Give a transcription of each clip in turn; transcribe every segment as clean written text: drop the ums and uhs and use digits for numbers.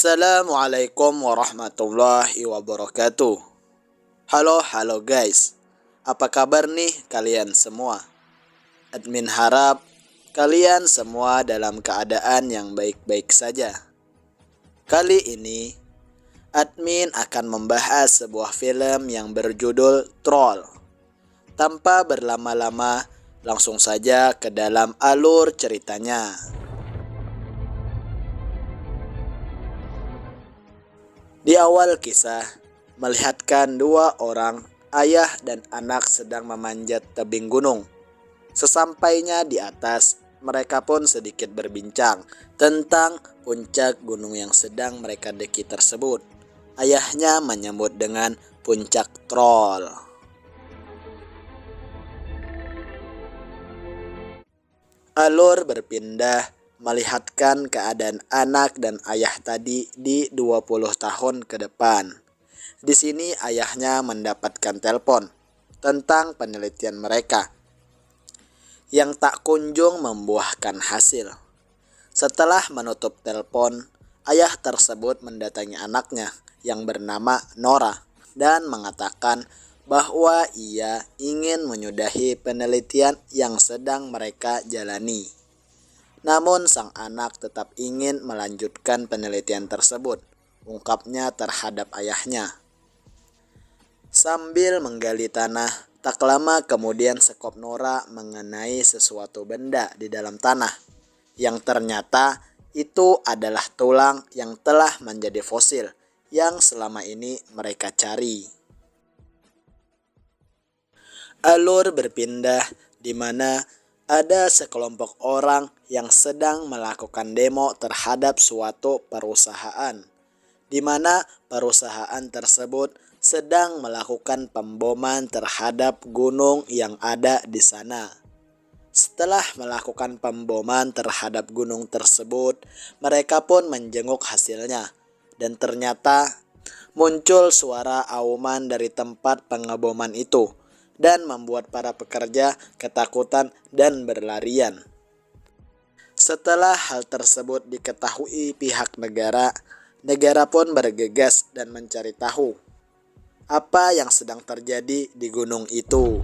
Assalamualaikum warahmatullahi wabarakatuh. Halo guys. Apa kabar nih kalian semua? Admin harap kalian semua dalam keadaan yang baik-baik saja. Kali ini admin akan membahas sebuah film yang berjudul Troll. Tanpa berlama-lama, langsung saja ke dalam alur ceritanya. Di awal kisah, melihatkan dua orang, ayah dan anak sedang memanjat tebing gunung. Sesampainya di atas, mereka pun sedikit berbincang tentang puncak gunung yang sedang mereka daki tersebut. Ayahnya menyebut dengan puncak Troll. Alur berpindah melihatkan keadaan anak dan ayah tadi di 20 tahun ke depan. Di sini ayahnya mendapatkan telepon tentang penelitian mereka yang tak kunjung membuahkan hasil. Setelah menutup telepon, ayah tersebut mendatangi anaknya yang bernama Nora dan mengatakan bahwa ia ingin menyudahi penelitian yang sedang mereka jalani. Namun sang anak tetap ingin melanjutkan penelitian tersebut, ungkapnya terhadap ayahnya. Sambil menggali tanah, tak lama kemudian sekop Nora mengenai sesuatu benda di dalam tanah, yang ternyata itu adalah tulang yang telah menjadi fosil yang selama ini mereka cari. Alur berpindah di mana ada sekelompok orang yang sedang melakukan demo terhadap suatu perusahaan, di mana perusahaan tersebut sedang melakukan pemboman terhadap gunung yang ada di sana. Setelah melakukan pemboman terhadap gunung tersebut, mereka pun menjenguk hasilnya, dan ternyata muncul suara auman dari tempat pengeboman itu, dan membuat para pekerja ketakutan dan berlarian. Setelah hal tersebut diketahui pihak negara pun bergegas dan mencari tahu apa yang sedang terjadi di gunung itu.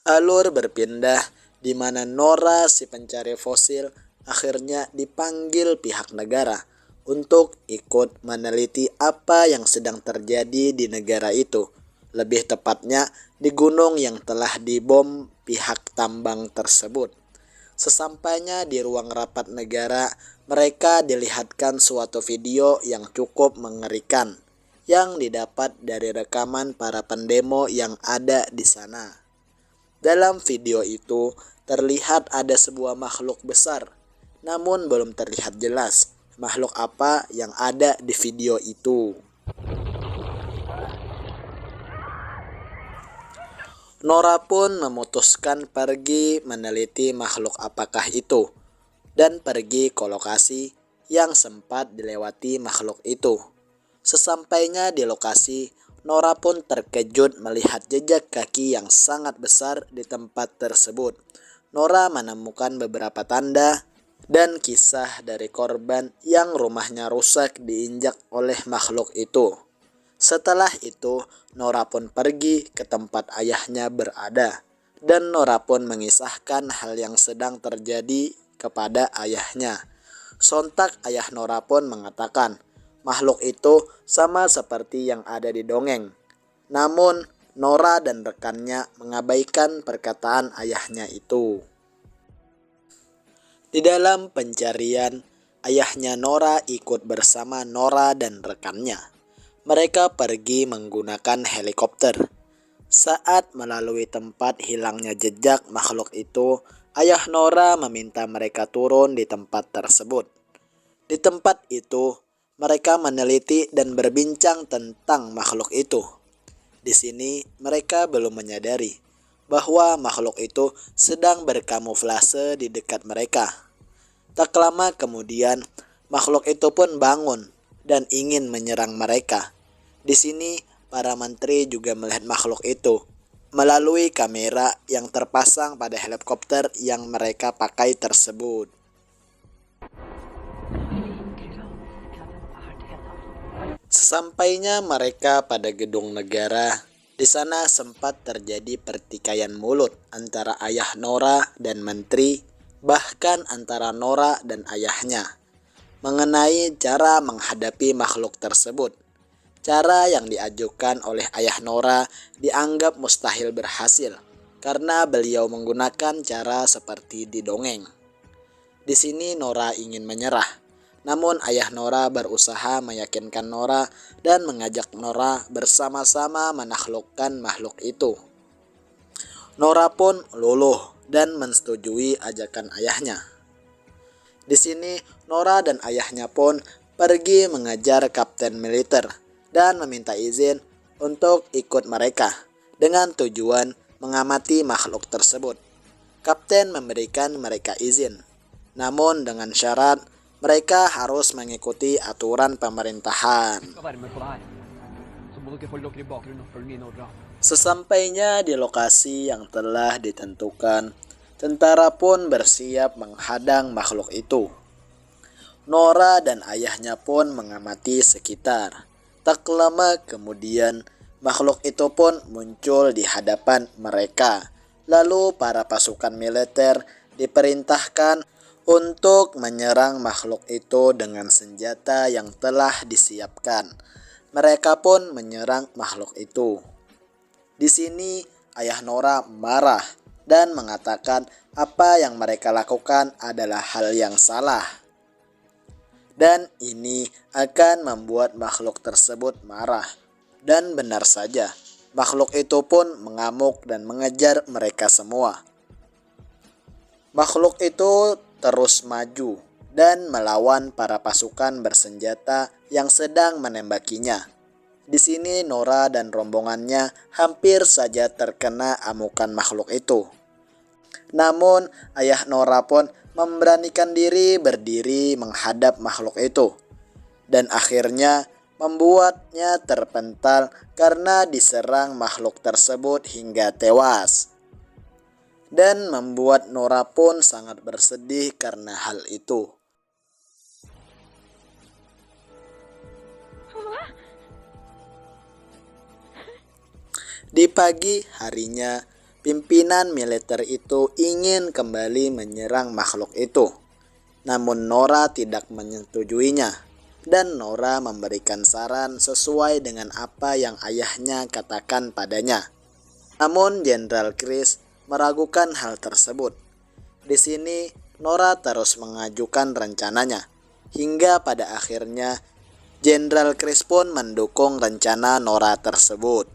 Alur berpindah di mana Nora si pencari fosil akhirnya dipanggil pihak negara untuk ikut meneliti apa yang sedang terjadi di negara itu, lebih tepatnya di gunung yang telah dibom pihak tambang tersebut. Sesampainya di ruang rapat negara, mereka dilihatkan suatu video yang cukup mengerikan yang didapat dari rekaman para pendemo yang ada di sana. Dalam video itu terlihat ada sebuah makhluk besar, namun belum terlihat jelas makhluk apa yang ada di video itu. Nora pun memutuskan pergi meneliti makhluk apakah itu dan pergi ke lokasi yang sempat dilewati makhluk itu. Sesampainya di lokasi, Nora pun terkejut melihat jejak kaki yang sangat besar di tempat tersebut. Nora menemukan beberapa tanda dan kisah dari korban yang rumahnya rusak diinjak oleh makhluk itu. Setelah itu, Nora pun pergi ke tempat ayahnya berada, dan Nora pun mengisahkan hal yang sedang terjadi kepada ayahnya. Sontak ayah Nora pun mengatakan, makhluk itu sama seperti yang ada di dongeng. Namun, Nora dan rekannya mengabaikan perkataan ayahnya itu. Di dalam pencarian, ayahnya Nora ikut bersama Nora dan rekannya. Mereka pergi menggunakan helikopter. Saat melalui tempat hilangnya jejak makhluk itu, ayah Nora meminta mereka turun di tempat tersebut. Di tempat itu, mereka meneliti dan berbincang tentang makhluk itu. Di sini, mereka belum menyadari bahwa makhluk itu sedang berkamuflase di dekat mereka. Tak lama kemudian, makhluk itu pun bangun dan ingin menyerang mereka. Di sini, para menteri juga melihat makhluk itu. melalui kamera yang terpasang pada helikopter yang mereka pakai tersebut. Sesampainya mereka pada gedung negara, di sana sempat terjadi pertikaian mulut antara ayah Nora dan menteri, bahkan antara Nora dan ayahnya, mengenai cara menghadapi makhluk tersebut. Cara yang diajukan oleh ayah Nora dianggap mustahil berhasil karena beliau menggunakan cara seperti di dongeng. Di sini Nora ingin menyerah, namun ayah Nora berusaha meyakinkan Nora dan mengajak Nora bersama-sama menaklukkan makhluk itu. Nora pun luluh dan menyetujui ajakan ayahnya. Di sini Nora dan ayahnya pun pergi mengejar kapten militer dan meminta izin untuk ikut mereka dengan tujuan mengamati makhluk tersebut. Kapten memberikan mereka izin, namun dengan syarat mereka harus mengikuti aturan pemerintahan. Sesampainya di lokasi yang telah ditentukan, tentara pun bersiap menghadang makhluk itu. Nora dan ayahnya pun mengamati sekitar. Tak lama kemudian, makhluk itu pun muncul di hadapan mereka. Lalu para pasukan militer diperintahkan untuk menyerang makhluk itu dengan senjata yang telah disiapkan. Mereka pun menyerang makhluk itu. Di sini ayah Nora marah dan mengatakan apa yang mereka lakukan adalah hal yang salah. Dan ini akan membuat makhluk tersebut marah. Dan benar saja, makhluk itu pun mengamuk dan mengejar mereka semua. Makhluk itu terus maju dan melawan para pasukan bersenjata yang sedang menembakinya. Di sini Nora dan rombongannya hampir saja terkena amukan makhluk itu. Namun ayah Nora pun memberanikan diri berdiri menghadap makhluk itu, dan akhirnya membuatnya terpental karena diserang makhluk tersebut hingga tewas. Dan membuat Nora pun sangat bersedih karena hal itu. Di pagi harinya, pimpinan militer itu ingin kembali menyerang makhluk itu. Namun Nora tidak menyetujuinya, dan Nora memberikan saran sesuai dengan apa yang ayahnya katakan padanya. Namun Jenderal Chris meragukan hal tersebut. Di sini Nora terus mengajukan rencananya, hingga pada akhirnya Jenderal Chris pun mendukung rencana Nora tersebut.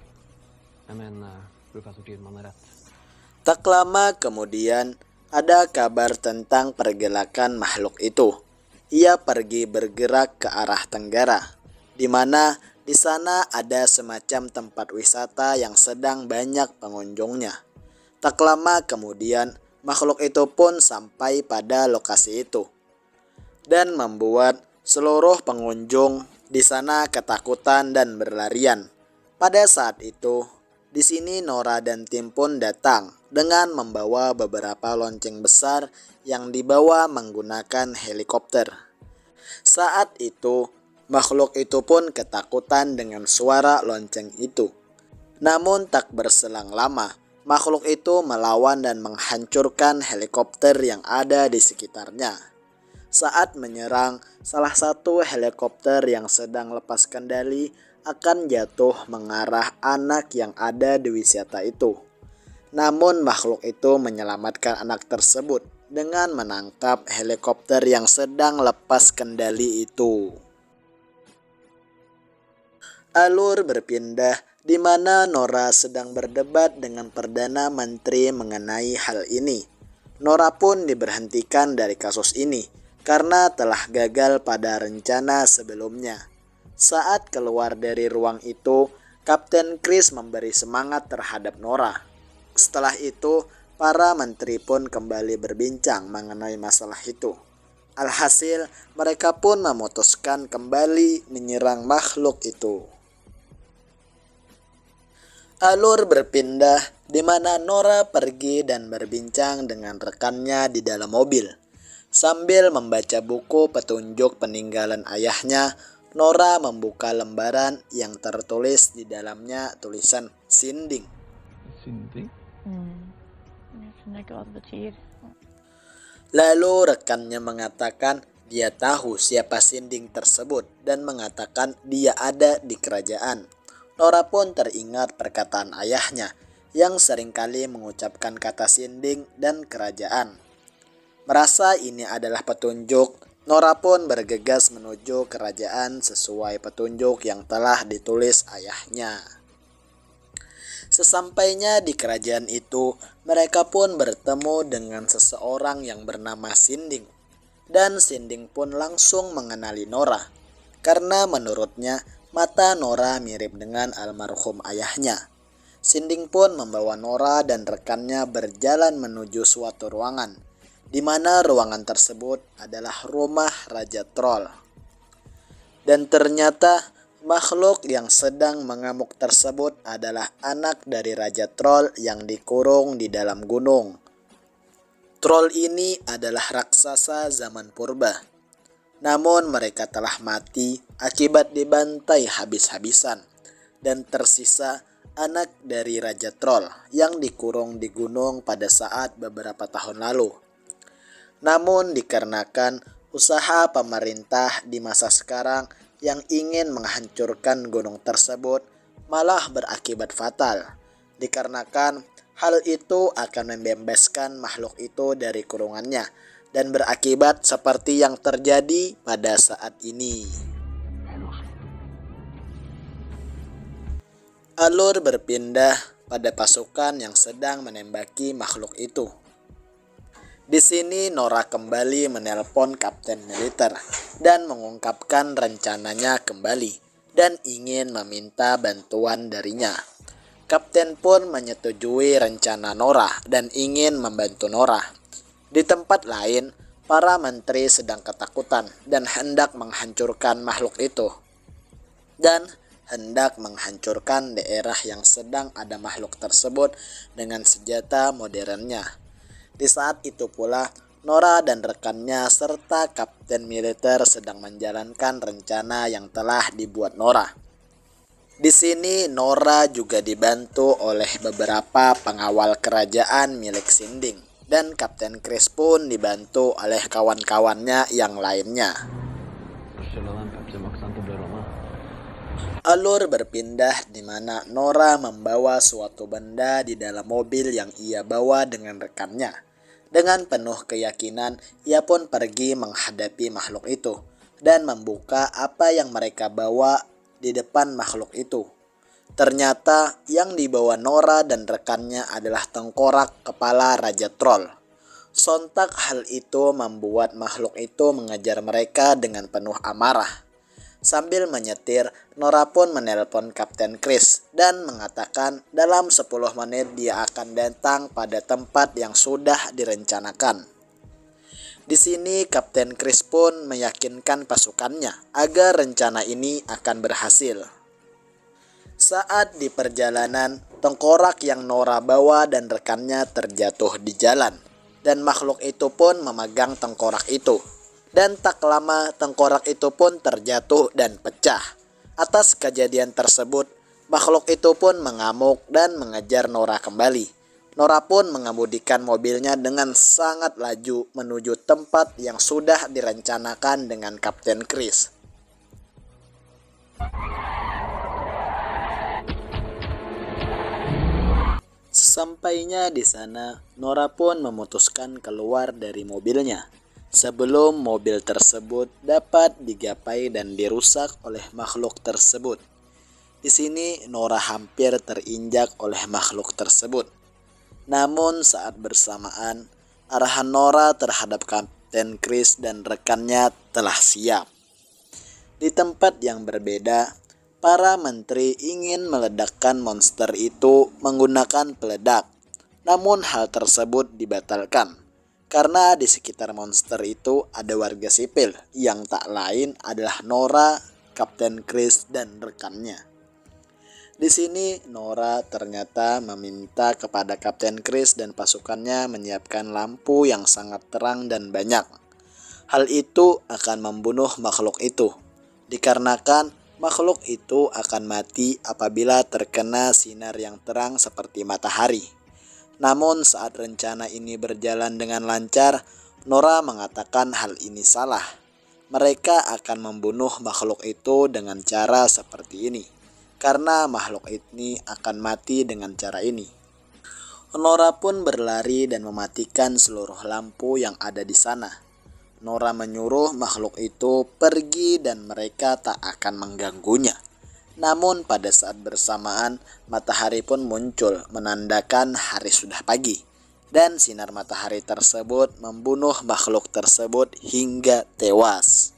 Tak lama kemudian ada kabar tentang pergerakan makhluk itu. Ia pergi bergerak ke arah tenggara, di mana di sana ada semacam tempat wisata yang sedang banyak pengunjungnya. Tak lama kemudian makhluk itu pun sampai pada lokasi itu dan membuat seluruh pengunjung di sana ketakutan dan berlarian. Pada saat itu, di sini Nora dan tim pun datang dengan membawa beberapa lonceng besar yang dibawa menggunakan helikopter. Saat itu, makhluk itu pun ketakutan dengan suara lonceng itu. Namun tak berselang lama, makhluk itu melawan dan menghancurkan helikopter yang ada di sekitarnya. Saat menyerang, salah satu helikopter yang sedang lepas kendali akan jatuh mengarah anak yang ada di wisata itu. Namun makhluk itu menyelamatkan anak tersebut dengan menangkap helikopter yang sedang lepas kendali itu. Alur berpindah di mana Nora sedang berdebat dengan Perdana Menteri mengenai hal ini. Nora pun diberhentikan dari kasus ini karena telah gagal pada rencana sebelumnya. Saat keluar dari ruang itu, Kapten Chris memberi semangat terhadap Nora. Setelah itu, para menteri pun kembali berbincang mengenai masalah itu. Alhasil, mereka pun memutuskan kembali menyerang makhluk itu. Alur berpindah di mana Nora pergi dan berbincang dengan rekannya di dalam mobil. Sambil membaca buku petunjuk peninggalan ayahnya, Nora membuka lembaran yang tertulis di dalamnya tulisan Sinding. Sinding? Lalu rekannya mengatakan dia tahu siapa Sinding tersebut dan mengatakan dia ada di kerajaan. Nora pun teringat perkataan ayahnya yang seringkali mengucapkan kata Sinding dan kerajaan. Merasa ini adalah petunjuk, Nora pun bergegas menuju kerajaan sesuai petunjuk yang telah ditulis ayahnya. Sesampainya di kerajaan itu, mereka pun bertemu dengan seseorang yang bernama Sinding. Dan Sinding pun langsung mengenali Nora, karena menurutnya mata Nora mirip dengan almarhum ayahnya. Sinding pun membawa Nora dan rekannya berjalan menuju suatu ruangan, di mana ruangan tersebut adalah rumah Raja Troll. Dan ternyata makhluk yang sedang mengamuk tersebut adalah anak dari Raja Troll yang dikurung di dalam gunung. Troll ini adalah raksasa zaman purba. Namun mereka telah mati akibat dibantai habis-habisan, dan tersisa anak dari Raja Troll yang dikurung di gunung pada saat beberapa tahun lalu. Namun dikarenakan usaha pemerintah di masa sekarang yang ingin menghancurkan gunung tersebut malah berakibat fatal, dikarenakan hal itu akan membebaskan makhluk itu dari kurungannya dan berakibat seperti yang terjadi pada saat ini. Alur berpindah pada pasukan yang sedang menembaki makhluk itu. Di sini Nora kembali menelpon kapten militer dan mengungkapkan rencananya kembali dan ingin meminta bantuan darinya. Kapten pun menyetujui rencana Nora dan ingin membantu Nora. Di tempat lain, para menteri sedang ketakutan dan hendak menghancurkan makhluk itu. Dan hendak menghancurkan daerah yang sedang ada makhluk tersebut dengan senjata modernnya. Di saat itu pula, Nora dan rekannya serta kapten militer sedang menjalankan rencana yang telah dibuat Nora. Di sini Nora juga dibantu oleh beberapa pengawal kerajaan milik Sinding, dan Kapten Chris pun dibantu oleh kawan-kawannya yang lainnya. Alur berpindah di mana Nora membawa suatu benda di dalam mobil yang ia bawa dengan rekannya. Dengan penuh keyakinan, ia pun pergi menghadapi makhluk itu dan membuka apa yang mereka bawa di depan makhluk itu. Ternyata yang dibawa Nora dan rekannya adalah tengkorak kepala Raja Troll. Sontak hal itu membuat makhluk itu mengejar mereka dengan penuh amarah. Sambil menyetir, Nora pun menelpon Kapten Chris dan mengatakan dalam 10 menit dia akan datang pada tempat yang sudah direncanakan. Di sini Kapten Chris pun meyakinkan pasukannya agar rencana ini akan berhasil. Saat di perjalanan, tengkorak yang Nora bawa dan rekannya terjatuh di jalan, dan makhluk itu pun memegang tengkorak itu. Dan tak lama tengkorak itu pun terjatuh dan pecah. Atas kejadian tersebut, makhluk itu pun mengamuk dan mengejar Nora kembali. Nora pun mengemudikan mobilnya dengan sangat laju menuju tempat yang sudah direncanakan dengan Kapten Chris. Sesampainya di sana, Nora pun memutuskan keluar dari mobilnya sebelum mobil tersebut dapat digapai dan dirusak oleh makhluk tersebut. Di sini Nora hampir terinjak oleh makhluk tersebut. Namun saat bersamaan, arahan Nora terhadap Kapten Chris dan rekannya telah siap. Di tempat yang berbeda, para menteri ingin meledakkan monster itu menggunakan peledak. Namun hal tersebut dibatalkan. Karena di sekitar monster itu ada warga sipil yang tak lain adalah Nora, Kapten Chris, dan rekannya. Di sini Nora ternyata meminta kepada Kapten Chris dan pasukannya menyiapkan lampu yang sangat terang dan banyak. Hal itu akan membunuh makhluk itu, dikarenakan makhluk itu akan mati apabila terkena sinar yang terang seperti matahari. Namun saat rencana ini berjalan dengan lancar, Nora mengatakan hal ini salah. Mereka akan membunuh makhluk itu dengan cara seperti ini, karena makhluk ini akan mati dengan cara ini. Nora pun berlari dan mematikan seluruh lampu yang ada di sana. Nora menyuruh makhluk itu pergi dan mereka tak akan mengganggunya. Namun pada saat bersamaan, matahari pun muncul menandakan hari sudah pagi. Dan sinar matahari tersebut membunuh makhluk tersebut hingga tewas.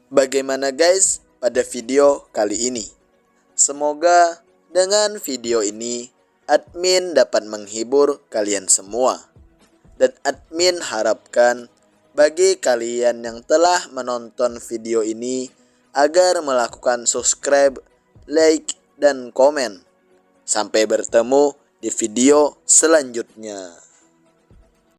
Bagaimana guys pada video kali ini? Semoga dengan video ini admin dapat menghibur kalian semua. Dan admin harapkan bagi kalian yang telah menonton video ini agar melakukan subscribe, like, dan komen. Sampai bertemu di video selanjutnya.